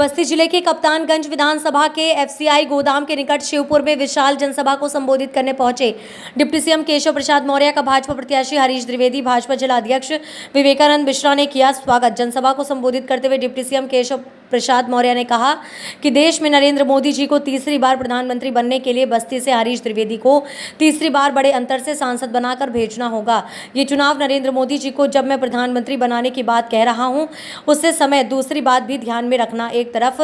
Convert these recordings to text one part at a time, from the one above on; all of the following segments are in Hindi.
बस्ती जिले के कप्तानगंज विधानसभा के एफसीआई गोदाम के निकट शिवपुर में विशाल जनसभा को संबोधित करने पहुंचे डिप्टी सीएम केशव प्रसाद मौर्य का भाजपा प्रत्याशी हरीश द्विवेदी, भाजपा जिला अध्यक्ष विवेकानंद मिश्रा ने किया स्वागत। जनसभा को संबोधित करते हुए डिप्टी सीएम केशव प्रसाद मौर्य ने कहा कि देश में नरेंद्र मोदी जी को तीसरी बार प्रधानमंत्री बनने के लिए बस्ती से हरीश द्विवेदी को तीसरी बार बड़े अंतर से सांसद बनाकर भेजना होगा। ये चुनाव नरेंद्र मोदी जी को जब मैं प्रधानमंत्री बनाने की बात कह रहा हूं, उससे समय दूसरी बात भी ध्यान में रखना। एक तरफ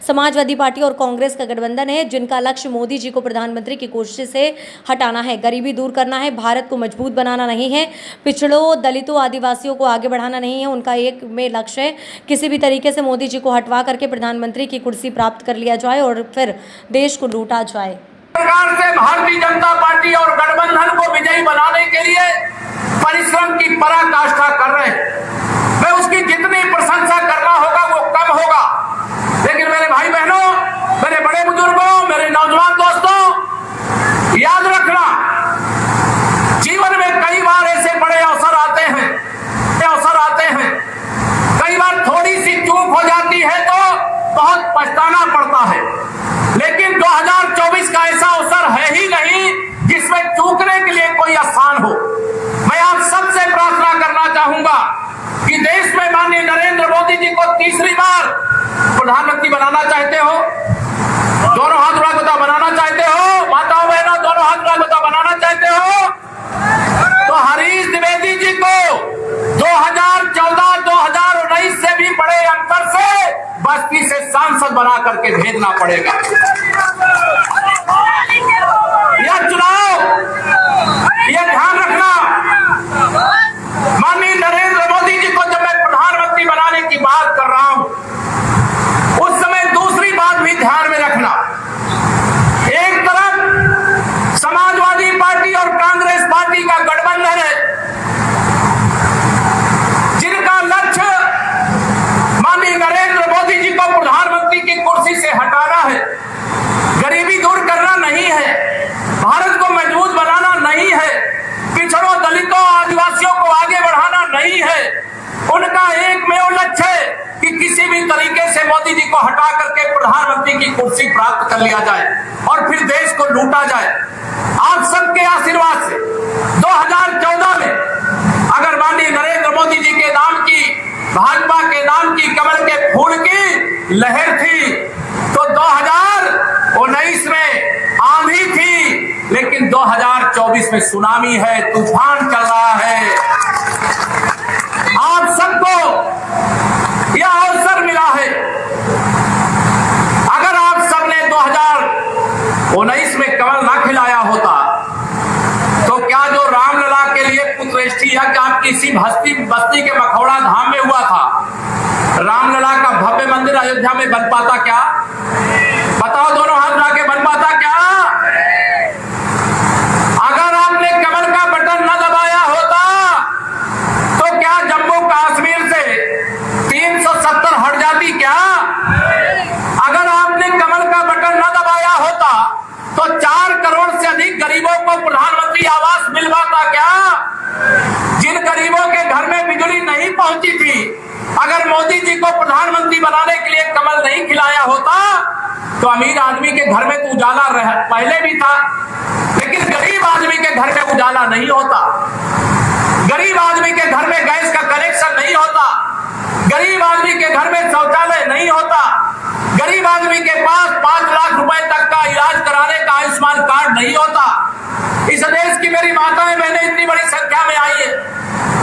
समाजवादी पार्टी और कांग्रेस का गठबंधन है, जिनका लक्ष्य मोदी जी को प्रधानमंत्री की कोशिश से हटाना है, गरीबी दूर करना है, भारत को मजबूत बनाना नहीं है, पिछड़ों, दलितों, आदिवासियों को आगे बढ़ाना नहीं है। उनका एक में लक्ष्य है किसी भी तरीके से मोदी जी को हटवा करके प्रधानमंत्री की कुर्सी प्राप्त कर लिया जाए और फिर देश को लूटा जाए। सरकार से भारतीय जनता पार्टी और गठबंधन को विजयी बनाने के लिए परिश्रम की पराकाष्ठा कर रहे हैं। मैं उसकी जितनी प्रशंसा करना होगा वो कम होगा, लेकिन मेरे भाई बहनों, मेरे बड़े बुजुर्गों, मेरे नौजवान दोस्तों, याद रखना, जीवन में कई बार ऐसे बड़े अवसर आते हैं, कई बार थोड़ी सी चूक हो जाती है तो बहुत पछताना पड़ता है, लेकिन 2024 का ऐसा अवसर है ही नहीं जिसमें चूकने के लिए कोई आसान हो। मैं आप सबसे प्रार्थना करना चाहूंगा कि देश में माननीय नरेंद्र मोदी जी को तीसरी बार प्रधानमंत्री बनाना चाहते हो, दोनों हाथ उठा के बनाना चाहते हो, माताओं बहनों दोनों हाथ उठा के बनाना चाहते हो, तो हरीश द्विवेदी जी को 2014-2019 से भी बड़े अंतर से बस्ती से सांसद बना करके भेजना पड़ेगा। यह चुनाव, यह ध्यान रखना, माननीय नरेंद्र मोदी जी को जब मैं प्रधानमंत्री बनाने की बात कर रहा हूं, उस समय दूसरी बात भी ध्यान में रखना। एक तरफ समाजवादी पार्टी और कांग्रेस पार्टी का गठबंधन है, जिनका लक्ष्य माननीय नरेंद्र मोदी जी को प्रधानमंत्री की कुर्सी से हटाना है, गरीबी दूर करना नहीं है, भारत को मजबूत बनाना नहीं है, पिछड़ों, दलितों, आदिवासियों को आगे बढ़ाना नहीं है। उनका एक में लक्ष्य है कि किसी भी तरीके से मोदी जी को हटा करके प्रधानमंत्री की कुर्सी प्राप्त कर लिया जाए और फिर देश को लूटा जाए। आप सबके आशीर्वाद से 2014 में अगर माननीय नरेंद्र मोदी जी के नाम की, भाजपा के नाम की कमल के फूल की लहर थी, तो 2019 में आंधी थी, लेकिन 2024 में सुनामी है, तूफान चल रहा है। आप सबको यह अवसर मिला है। अगर आप सबने 2019 में कमल ना खिलाया होता तो क्या जो रामलला के लिए पुत्रेष्ठी यज्ञ आपकी इसी बस्ती के मखौड़ा धाम में हुआ था, रामलला का भव्य मंदिर अयोध्या में बन पाता क्या? बताओ, दोनों हाथ उठा के बन पाता क्या? अगर आपने कमल का बटन न दबाया होता तो क्या जम्मू कश्मीर से 370 हट जाती क्या? अगर आपने कमल का बटन न दबाया होता तो 4 करोड़ से अधिक गरीबों को प्रधानमंत्री आवास मिल पाता क्या? जिन गरीबों के घर में बिजली नहीं पहुंची थी, अगर मोदी जी को प्रधानमंत्री बनाने के लिए कमल नहीं खिलाया होता तो अमीर आदमी के घर में तो उजाला पहले भी था, लेकिन गरीब आदमी के घर में उजाला नहीं होता, गरीब आदमी के घर में गैस का कनेक्शन नहीं होता, गरीब आदमी के घर में शौचालय नहीं होता, गरीब आदमी के पास 5 लाख रुपए तक का इलाज कराने का आयुष्मान कार्ड नहीं होता। इस देश की मेरी माताएं बहनें इतनी बड़ी संख्या में आई है।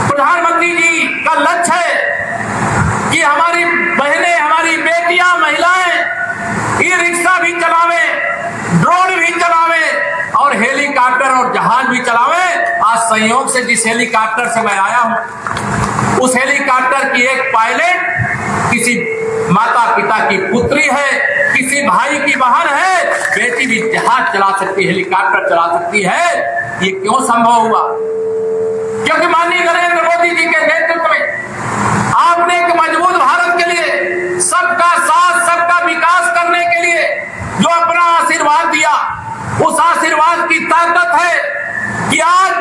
प्रधानमंत्री जी का लक्ष्य है कि हमारी बहनें, हमारी बेटियां, महिलाएं ई रिक्शा भी चलावे, ड्रोन भी चलावे और हेलीकॉप्टर और जहाज भी चलावे। आज संयोग से जिस हेलीकॉप्टर से मैं आया हूं, उस हेलीकॉप्टर की एक पायलट किसी माता पिता की पुत्री है, किसी भाई की बहन है, बेटी भी जहाज चला सकती है, हेलीकॉप्टर चला सकती है। ये क्यों संभव हुआ? क्योंकि माननीय नरेंद्र मोदी जी के नेतृत्व में आपने एक मजबूत भारत के लिए, सबका साथ, सबका विकास करने के लिए जो अपना आशीर्वाद दिया, उस आशीर्वाद की ताकत है कि आज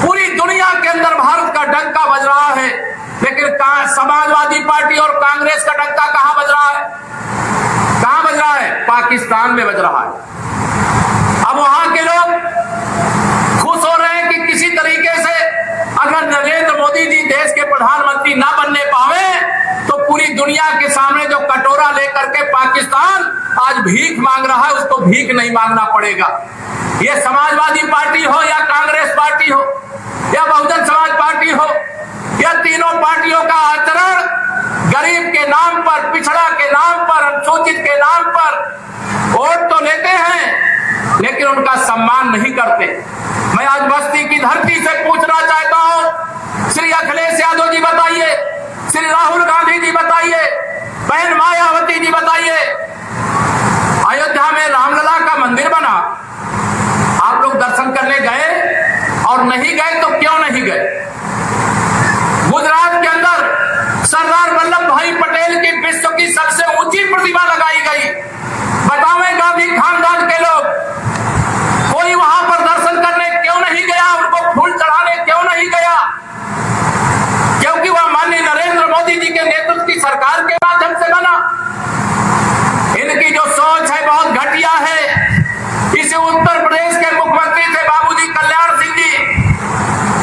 पूरी दुनिया के अंदर भारत का डंका बज रहा है। लेकिन समाजवादी पार्टी और कांग्रेस का डंका कहां बज रहा है? पाकिस्तान में बज रहा है। अब वहां के लोग खुश हो रहे हैं कि किसी तरीके से अगर नरेंद्र मोदी जी देश के प्रधानमंत्री ना बनने पावे तो पूरी दुनिया के सामने जो कटोरा लेकर के पाकिस्तान आज भीख मांग रहा है उसको भीख नहीं मांगना पड़ेगा। ये समाजवादी पार्टी हो या कांग्रेस पार्टी हो या बहुजन समाज पार्टी हो, या तीनों पार्टियों का आचरण गरीब के नाम पर, पिछड़ा के नाम पर, अनुसूचित के नाम पर वोट तो लेते हैं लेकिन उनका सम्मान नहीं करते। मैं आज बस्ती की धरती से पूछना चाहता हूं, श्री अखिलेश यादव जी बताइए, श्री राहुल गांधी जी बताइए, बहन मायावती जी बताइए, अयोध्या में रामलला का मंदिर बना, आप लोग दर्शन करने गए? और नहीं गए तो क्यों नहीं गए? गुजरात के अंदर सरदार वल्लभ भाई पटेल की विश्व की सबसे ऊंची प्रतिमा लगाई गई, बतावे गांधी खानदान के लोग कोई वहां पर दर्शन करने क्यों नहीं गया? उनको फूल चढ़ाने क्यों नहीं गया? क्योंकि वह माननीय नरेंद्र मोदी जी के नेतृत्व की सरकार के माध्यम से बना। इनकी जो सोच है बहुत घटिया है। इसे उत्तर प्रदेश के मुख्यमंत्री थे बाबूजी कल्याण सिंह जी,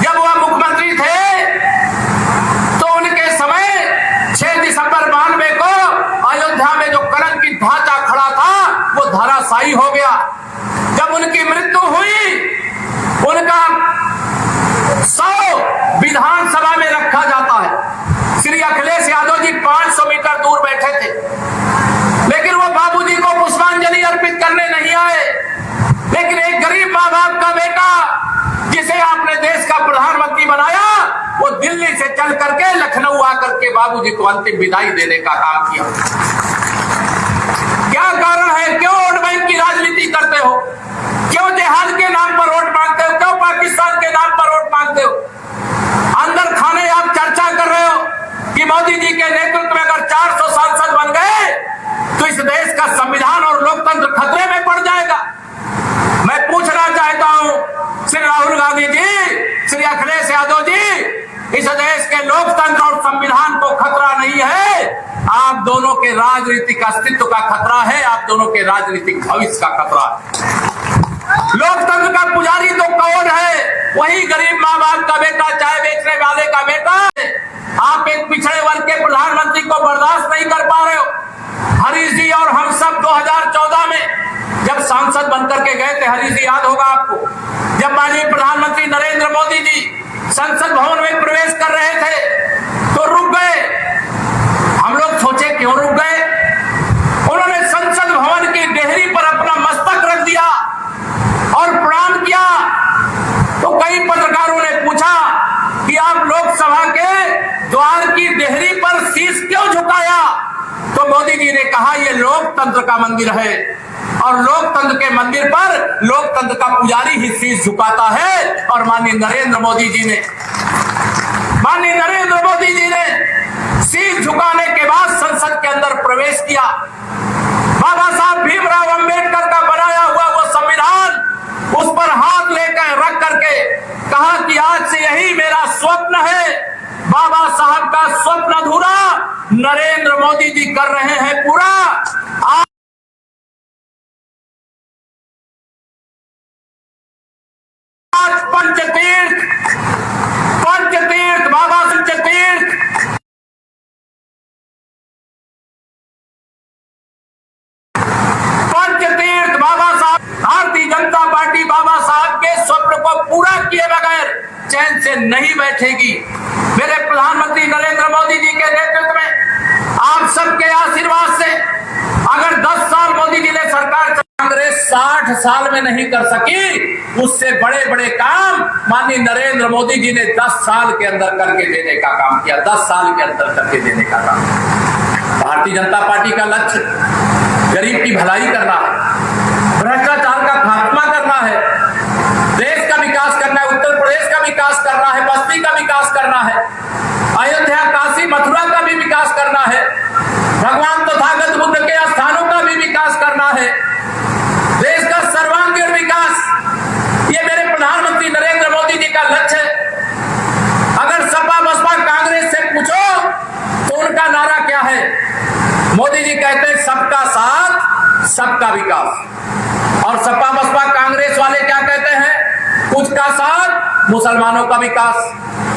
जब वह मुख्यमंत्री थे तो उनके समय 6 दिसंबर 92 को अयोध्या में जो कलंकित ढांचा खड़ा था वो धराशायी हो गया। जब उनकी मृत्यु हुई, उनका 100 विधानसभा में रखा जाता है। श्री अखिलेश यादव जी 500 मीटर दूर बैठे थे, लेकिन वो बाबूजी को पुष्पांजलि अर्पित करने नहीं आए। लेकिन एक गरीब माँ बाप का बेटा जिसे आपने देश का प्रधानमंत्री बनाया, वो दिल्ली से चल करके लखनऊ आकर के बाबूजी को अंतिम विदाई देने का काम किया। क्या कारण है? क्यों वोट बैंक की राजनीति करते हो? क्यों जिहाद के नाम पर वोट मांगते हो? क्यों पाकिस्तान के नाम पर वोट मांगते हो? अंदर खाने आप चर्चा कर रहे हो कि मोदी जी के नेतृत्व में अगर 400 सांसद बन गए तो इस देश का संविधान और लोकतंत्र खतरे में पड़ जाएगा। मैं पूछना चाहता हूं श्री राहुल गांधी जी, श्री अखिलेश यादव जी, इस देश के लोकतंत्र और संविधान को खतरा नहीं है, आप दोनों के राजनीतिक अस्तित्व का खतरा है, आप दोनों के राजनीतिक भविष्य का खतरा है। लोकतंत्र का पुजारी तो कौन है? वही गरीब माँ बाप का बेटा, चाय बेचने वाले का बेटा। आप एक पिछड़े वर्ग के प्रधानमंत्री को बर्दाश्त नहीं कर पा रहे हो। हरीश जी और हम सब 2014 में जब सांसद बनकर के गए थे, हरीश जी याद होगा आपको, जब माननीय प्रधानमंत्री नरेंद्र मोदी जी संसद भवन में प्रवेश कर रहे थे तो रुक गए। हम लोग सोचे क्यों रुक गए? उन्होंने संसद भवन की देहरी पर अपना मस्तक रख दिया और प्रणाम किया। तो कई पत्रकारों ने पूछा कि आप लोकसभा के द्वार की देहरी पर शीश क्यों झुकाया? तो मोदी जी ने कहा ये लोकतंत्र का मंदिर है और लोकतंत्र के मंदिर पर लोकतंत्र का पुजारी ही शीश झुकाता है। और माननीय नरेंद्र मोदी जी ने शीश झुकाने के बाद संसद के अंदर प्रवेश किया। बाबा साहब भीमराव अंबेडकर का बनाया हुआ वो संविधान, उस पर हाथ लेकर रख करके कहा कि आज से यही मेरा स्वप्न है। बाबा साहब का स्वप्न अधूरा नरेंद्र मोदी जी कर रहे हैं पूरा। आज पंचतीर्थ बाबा पंचतीर्थ बाबा साहब, भारतीय जनता पार्टी बाबा साहब के स्वप्न को पूरा किए बगैर चैन से नहीं बैठेगी। मेरे प्रधानमंत्री नरेंद्र मोदी जी के नेतृत्व में आप सबके आशीर्वाद से अगर 10 साल मोदी जी ने सरकार, कांग्रेस 60 साल में नहीं कर सकी, उससे बड़े बड़े काम माननीय नरेंद्र मोदी जी ने 10 साल के अंदर करके देने का काम किया। 10 साल के अंदर करके देने का काम। भारतीय जनता पार्टी का लक्ष्य गरीब की भलाई करना है, भ्रष्टाचार का खात्मा करना है, देश का विकास करना है, उत्तर प्रदेश का विकास करना है, बस्ती का विकास करना है, अयोध्या, काशी, मथुरा का भी विकास करना है, भगवान तथागत बुद्ध के स्थानों का भी विकास करना है, देश का सर्वांगीण विकास। ये मेरे प्रधानमंत्री नरेंद्र मोदी जी का लक्ष्य है। अगर सपा बसपा कांग्रेस से पूछो तो उनका नारा क्या है? मोदी जी कहते हैं सबका साथ सबका विकास। और सपा बसपा कांग्रेस वाले क्या कहते हैं? कुछ का साथ मुसलमानों का विकास,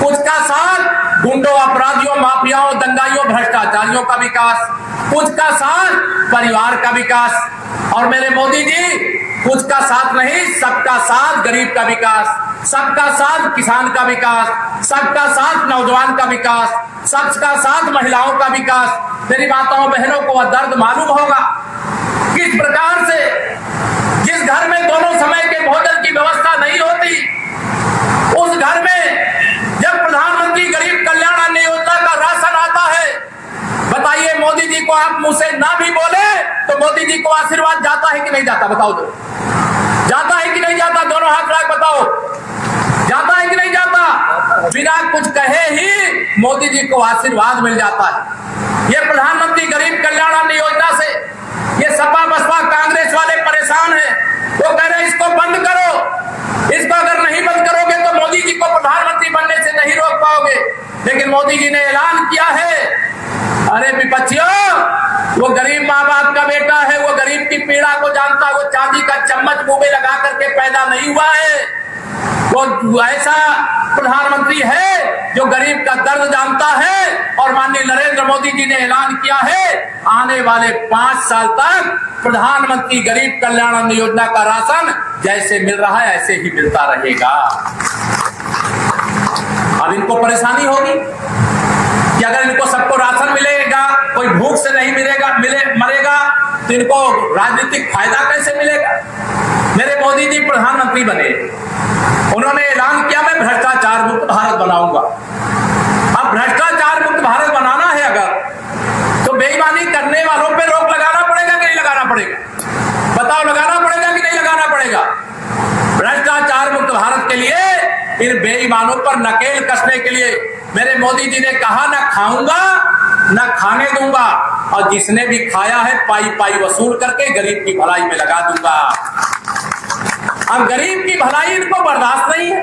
कुछ का साथ गुंडों, अपराधियों, माफियाओं, दंगाइयों, भ्रष्टाचारियों का विकास, कुछ का साथ परिवार का विकास। और मेरे मोदी जी, कुछ का साथ नहीं, सबका साथ गरीब का विकास, सबका साथ किसान का विकास, सबका साथ नौजवान का विकास, सबका साथ महिलाओं का विकास। मेरी माताओं बहनों को वह दर्द मालूम होगा किस प्रकार से जिस घर में दोनों समय के भोजन की व्यवस्था नहीं होती, उस घर में जब प्रधानमंत्री गरीब कल्याण अन्न योजना का राशन आता है, बताइए मोदी जी को आप मुंह से ना भी बोले तो मोदी जी को आशीर्वाद जाता है कि नहीं जाता? बताओ तो, जाता है कि नहीं जाता? दोनों हाथ रख बताओ, जाता है कि नहीं जाता? बिना कुछ कहे ही मोदी जी को आशीर्वाद मिल जाता है। ये प्रधानमंत्री गरीब कल्याण अन्न योजना से ये सपा बसपा कांग्रेस वाले परेशान हैं। वो कह रहे हैं इसको बंद करो, इसको अगर नहीं बंद करोगे तो मोदी जी को प्रधानमंत्री बनने से नहीं रोक पाओगे। लेकिन मोदी जी ने ऐलान किया है, अरे विपक्षियों, वो गरीब माँ बाप का बेटा है, वो गरीब की पीड़ा को जानता है, वो चांदी का चम्मच मुंह में लगा करके पैदा नहीं हुआ है। वो ऐसा प्रधानमंत्री है जो गरीब का दर्द जानता है। और माननीय नरेंद्र मोदी जी ने ऐलान किया है, आने वाले 5 साल तक प्रधानमंत्री गरीब कल्याण अन्न योजना का राशन जैसे मिल रहा है ऐसे ही मिलता रहेगा। अब इनको परेशानी होगी कि अगर इनको सबको राशन मिलेगा, कोई भूख से नहीं मरेगा तो इनको राजनीतिक फायदा कैसे मिलेगा? मेरे मोदी जी प्रधानमंत्री बने, उन्होंने ऐलान किया मैं भ्रष्टाचार मुक्त भारत बनाऊंगा। अब भ्रष्टाचार मुक्त भारत बनाना है अगर, तो बेईमानी करने वालों पे रोक लगाना पड़ेगा कि नहीं लगाना पड़ेगा? बताओ, लगाना पड़ेगा कि नहीं लगाना पड़ेगा? भ्रष्टाचार मुक्त भारत के लिए इन बेईमानों पर नकेल कसने के लिए मेरे मोदी जी ने कहा, न खाऊंगा न खाने दूंगा, और जिसने भी खाया है पाई पाई वसूल करके गरीब की भलाई में लगा दूंगा। अब गरीब की भलाई इनको बर्दाश्त नहीं है।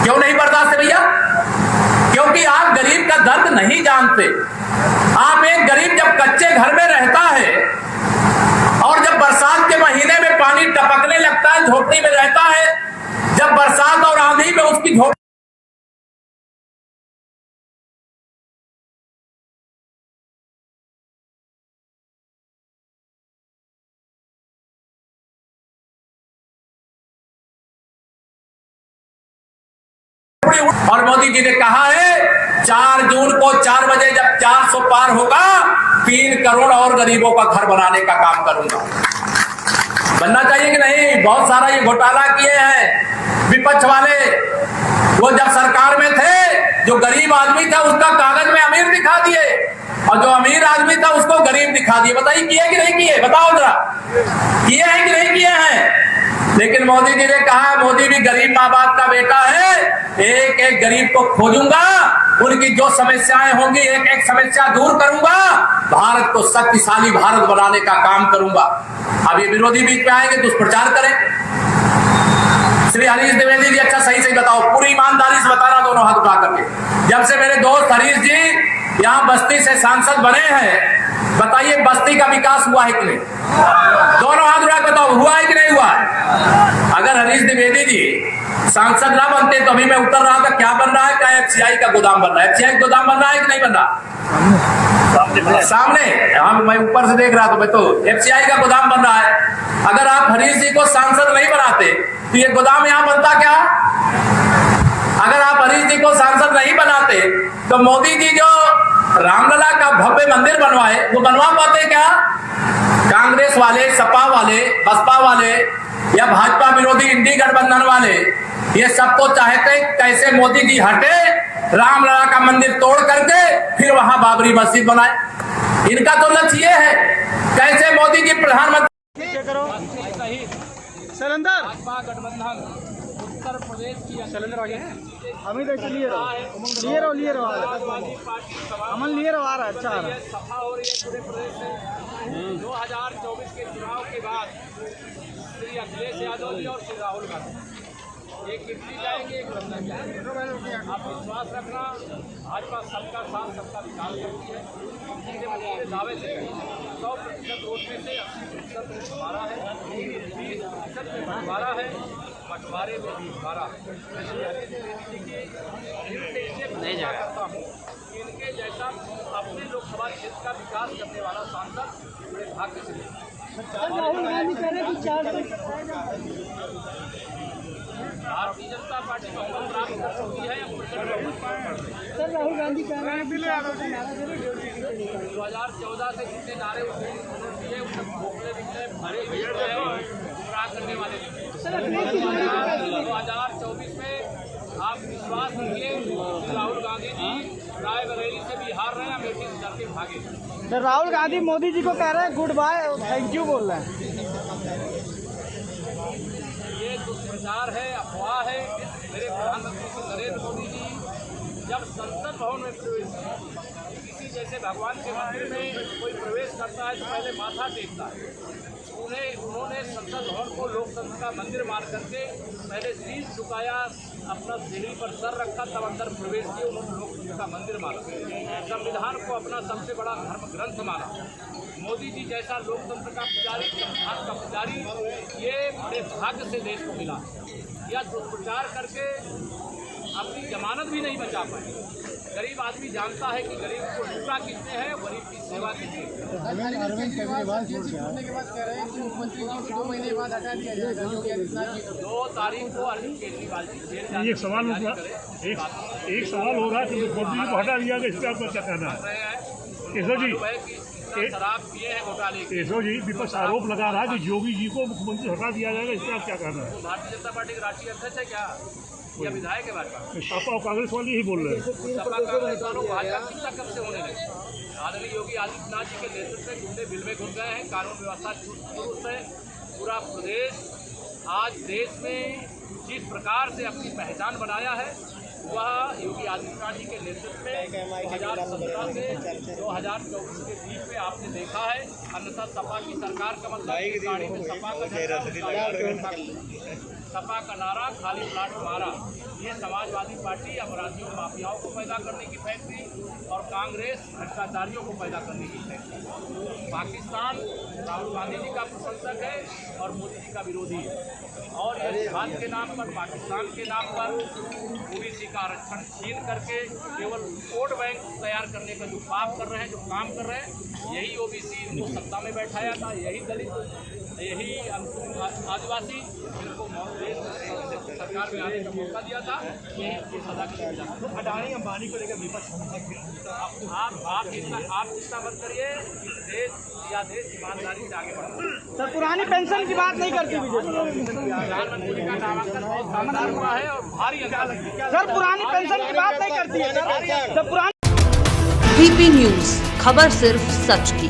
क्यों नहीं बर्दाश्त है भैया? क्योंकि आप गरीब का दर्द नहीं जानते। आप एक गरीब जब कच्चे घर में रहता है और जब बरसात के महीने में पानी टपकने लगता है, झोपड़ी में रहता है, जब बरसात और आंधी में उसकी झोपड़ी और मोदी जी ने कहा है 4 जून को 4 बजे जब 400 पार होगा 3 करोड़ और गरीबों का घर बनाने का काम करूंगा। बनना चाहिए कि नहीं? बहुत सारा ये घोटाला किए हैं विपक्ष वाले। वो जब सरकार में थे, जो गरीब आदमी था उसका कागज में अमीर दिखा दिए, और जो अमीर आदमी था उसको गरीब दिखा दिए। बताइए किए कि नहीं किए? बताओ जरा, किए हैं कि नहीं किए हैं? लेकिन मोदी जी ने कहा, मोदी भी गरीब माँ बाप का बेटा है, एक एक गरीब को खोजूंगा, उनकी जो समस्याएं होंगी एक एक समस्या दूर करूंगा, भारत को शक्तिशाली भारत बनाने का काम करूंगा। अब ये विरोधी बीच में आएंगे दुष्प्रचार करें। श्री हरीश द्विवेदी जी, अच्छा सही बताओ, पूरी ईमानदारी से बताना, दोनों हाथ उठा करके। जब से मेरे दोस्त हरीश जी यहाँ बस्ती से सांसद बने हैं, बताइए बस्ती का विकास हुआ है कि नहीं? दोनों हाथ उठा बताओ, हुआ है कि नहीं हुआ है? अगर हरीश द्विवेदी जी सांसद ना बनते तो अभी मैं उतर रहा था, क्या बन रहा है? क्या एफसीआई का गोदाम बन रहा है? एफसीआई गोदाम बन रहा है कि नहीं बन रहा? सामने हम, मैं ऊपर से देख रहा था, मैं तो एफसीआई का गोदाम बन रहा है। अगर आप हरीश जी को सांसद नहीं बनाते तो ये गोदाम यहाँ बनता क्या? अगर आप हरीश जी को सांसद नहीं बनाते तो मोदी जी जो रामलला का भव्य मंदिर बनवाए वो बनवा पाते क्या? कांग्रेस वाले, सपा वाले, बसपा वाले या भाजपा विरोधी इंडी गठबंधन वाले ये सब तो चाहते कैसे मोदी जी हटे, रामलला का मंदिर तोड़ करके फिर वहां बाबरी मस्जिद बनाए। इनका तो लक्ष्य ये है कैसे मोदी जी प्रधानमंत्री। सिलेंडर गठबंधन उत्तर प्रदेश की सिलेंडर आ गया है। हम ही देखिए लिए रहो अमन लिए रहो आ रहा है। अच्छा आ रहा है। सफा हो रही है पूरे प्रदेश से। 2024 के चुनाव के बाद श्री अखिलेश यादव जी और श्री राहुल गांधी एक इटली जाएंगे, एक लंदन जाएंगे। आप विश्वास रखना, भाजपा सबका साथ सबका विकास करती है। इसलिए मैं पूरे दावे से 100% वोट में से 80% वोट हमारा है, 20% में बंटवारा है, बंटवारे में भी हमारा है। नहीं करता हूँ कि इनके जैसा अपने लोकसभा क्षेत्र का विकास करने वाला सांसद बड़े भाग्य से राहुल गांधी कह रहे हैं कि 4 भारतीय जनता पार्टी बहुमत प्राप्त कर चुकी है। सर राहुल गांधी कह रहे हैं 2014 से जितने नारे दिए उसे भोगले दिखते भरे गुमराह करने वाले 2024 में आप विश्वास रखिए राहुल गांधी जी रायबरेली से भी हार रहे हैं, अमेठी से डर के भागे। सर राहुल गांधी मोदी जी को कह रहे हैं गुड बाय थैंक यू बोल रहे हैं। ये दुष्प्रचार है, अफवाह है। मेरे प्रधानमंत्री श्री नरेंद्र मोदी जी जब संसद भवन में प्रवेश किसी जैसे भगवान के मंदिर में कोई प्रवेश करता है तो पहले माथा टेकता है। उन्होंने संसद भवन को लोकतंत्र का मंदिर मान करके पहले शीश झुकाया, अपना सीढ़ी पर सर रखा, तब अंदर प्रवेश किया। उन्होंने लोकतंत्र का मंदिर माना, संविधान को अपना सबसे बड़ा धर्म ग्रंथ माना। मोदी जी जैसा लोकतंत्र का पुजारी, संविधान का पुजारी, ये बड़े भाग्य से देश को मिला। यह दुष्प्रचार करके अपनी जमानत भी नहीं बचा पाए। गरीब आदमी जानता है कि गरीब को लूटा किसने है, गरीब की सेवा किसने। अरविंद केजरीवाल छोड़ने के बाद कह रहे हैं कि मुख्यमंत्री जी को 2 महीने बाद हटा दिया जाएगा। 2 तारीख को अरविंद केजरीवाल जी जेल जाने एक सवाल होगा, एक सवाल होगा कि मुख्यमंत्री जी को हटा दिया गया, इसका आपका क्या कहना है? केशव जी, शराब पिए हैं घोटाले के। केशव जी, विपक्ष आरोप लगा रहा है कि योगी जी को मुख्यमंत्री हटा दिया जाएगा, इसका आप क्या कहना है? भारतीय जनता पार्टी के राष्ट्रीय अध्यक्ष है क्या या विधायक है भाजपा? सपा और कांग्रेस वाले ही बोल रहे हैं। सपा कांग्रेस वालों भाजपा की कब से होने लगे? आदरणीय योगी आदित्यनाथ जी के नेतृत्व में गुंडे बिल में घुस गए हैं, कानून व्यवस्था दुरुस्त है। पूरा प्रदेश आज देश में जिस प्रकार से अपनी पहचान बनाया है वह योगी आदित्यनाथ जी के नेतृत्व में 2017 से 2024 के बीच में आपने देखा है। अन्यथा सपा की सरकार का मतलब गाड़ी में सपा का नारा खाली प्लाट मारा। ये समाजवादी पार्टी अपराधियों माफियाओं को पैदा करने की फैक्ट्री और कांग्रेस भ्रष्टाचारियों को पैदा करने की फैक्ट्री। पाकिस्तान राहुल गांधी जी का प्रशंसक है और मोदी जी का विरोधी है। और ये जिहाद के नाम पर, पाकिस्तान के नाम पर ओबीसी का आरक्षण छीन करके केवल वोट बैंक तैयार करने का जो पाप कर रहे हैं, जो काम कर रहे हैं, यही ओबीसी इनको सत्ता में बैठाया था, यही दलित, यही आदिवासी जिनको देश सरकार में आने का मौका दिया था, यही सजा की वजह। तो अडानी अंबानी को लेकर विपक्ष आप चिंता मत करिए, देश ईमानदारी से आगे बढ़ा। सर पुरानी पेंशन की बात नहीं करती बीजेपी। प्रधानमंत्री का नामांकन बहुत शानदार हुआ है और भारी अंतर। सर पुरानी पेंशन की बात नहीं करती है। सर पुरानी VP न्यूज, खबर सिर्फ सच की।